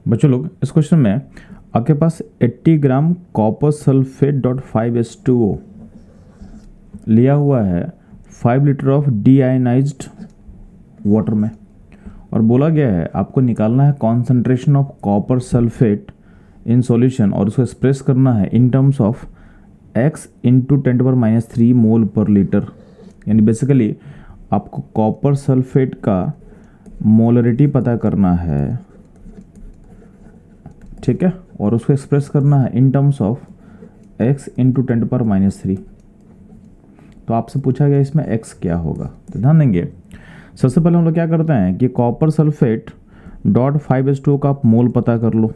बच्चों लोग इस क्वेश्चन में आपके पास 80 gram copper sulphate dot 5H2O लिया हुआ है 5 लीटर ऑफ डीआयोनाइज्ड वाटर में, और बोला गया है आपको निकालना है concentration of copper sulphate in solution, और उसको एक्सप्रेस करना है in terms of x into 10⁻³ मोल पर लीटर। यानी बेसिकली आपको कॉपर सल्फेट का मोलरिटी पता करना है, ठीक है, और उसको एक्सप्रेस करना है in terms of x into 10⁻³। तो आपसे पूछा गया इसमें x क्या होगा, तो ध्यान देंगे। सबसे पहले हम लोग क्या करते हैं कि कॉपर सल्फेट डॉट 5H2O का आप मोल पता कर लो,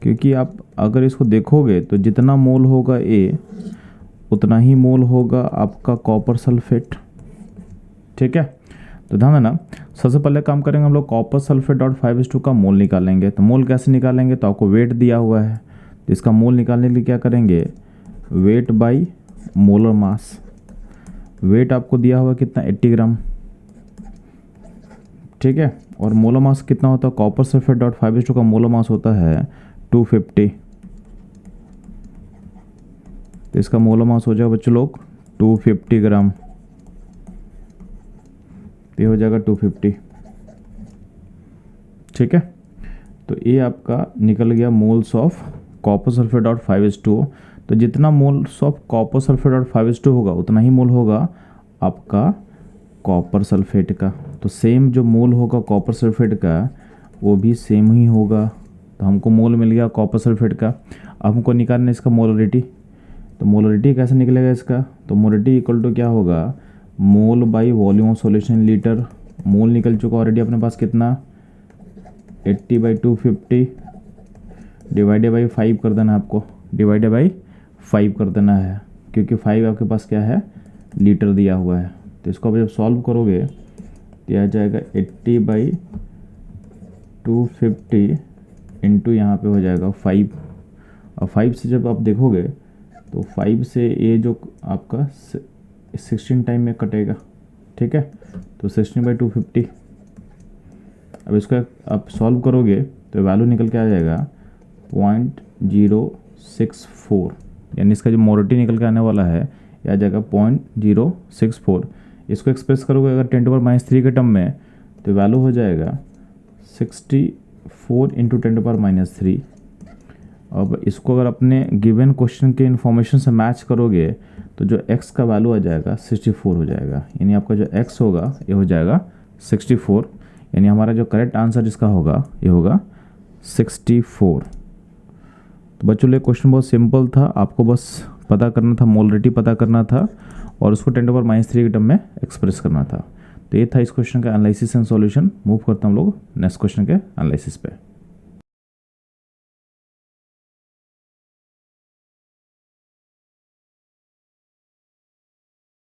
क्योंकि आप अगर इसको देखोगे तो जितना मोल होगा A उतना ही मोल होगा आपका कॉपर सल्फेट, ठीक है। तो ध्यान देना, सबसे पहले काम करेंगे हम लोग कॉपर सल्फेट डॉट 5H2 का मोल निकालेंगे। तो मोल कैसे निकालेंगे, तो आपको वेट दिया हुआ है, तो इसका मोल निकालने के लिए क्या करेंगे, weight by molar mass. Weight आपको दिया हुआ कितना, 80 ग्राम, ठीक है, और मोलर मास कितना होता है, कॉपर सल्फेट डॉट 5H2 का मोलर मास होता है 250। तो इसका मोलर मास हो जाएगा बच्चों लोग 250 ग्राम, ये हो जाएगा 250, ठीक है। तो ये आपका निकल गया moles of copper sulphate dot 5H2O। तो जितना moles of copper sulphate dot 5H2 होगा उतना ही मोल होगा आपका कॉपर सल्फेट का। तो सेम जो मोल होगा कॉपर सल्फेट का वो भी सेम ही होगा। तो हमको मोल मिल गया कॉपर सल्फेट का। अब हमको निकालना है इसका मोलरिटी। तो मोलरिटी कैसे निकलेगा इसका, तो मोलरिटी इक्वल टू क्या होगा, mole by volume of solution litre. Mole निकल चुका ऑलरेडी अपने पास कितना, 80/250 डिवाइडेड बाई 5 कर देना है आपको, डिवाइडेड बाई 5 कर देना है, क्योंकि 5 आपके पास क्या है, लीटर दिया हुआ है। तो इसको अब जब सॉल्व करोगे तो यह आ जाएगा 80/250 इंटू यहाँ पे हो जाएगा 5। और 5 से जब आप देखोगे तो 5 से ये जो आपका 16 टाइम में कटेगा, ठीक है। तो 16/250। अब इसको आप सॉल्व करोगे तो वैल्यू निकल के आ जाएगा 0.064, यानी इसका जो मोलरिटी निकल के आने वाला है यह आ जाएगा 0.064। इसको एक्सप्रेस करोगे अगर 10⁻³ के टर्म में तो वैल्यू हो जाएगा 64 इंटू 10⁻³। अब इसको अगर अपने गिवन क्वेश्चन के इन्फॉर्मेशन से मैच करोगे तो जो x का वैल्यू आ जाएगा 64 हो जाएगा, यानी आपका जो x होगा ये हो जाएगा 64, यानी हमारा जो करेक्ट आंसर इसका होगा ये होगा 64। तो बच्चों लिए क्वेश्चन बहुत सिंपल था, आपको बस पता करना था, मोलरिटी पता करना था और उसको 10⁻³ के टर्म में एक्सप्रेस करना था। तो ये था इस क्वेश्चन का एनालिसिस एंड सॉल्यूशन। मूव करता हम लोग नेक्स्ट क्वेश्चन के एनालिसिस पे।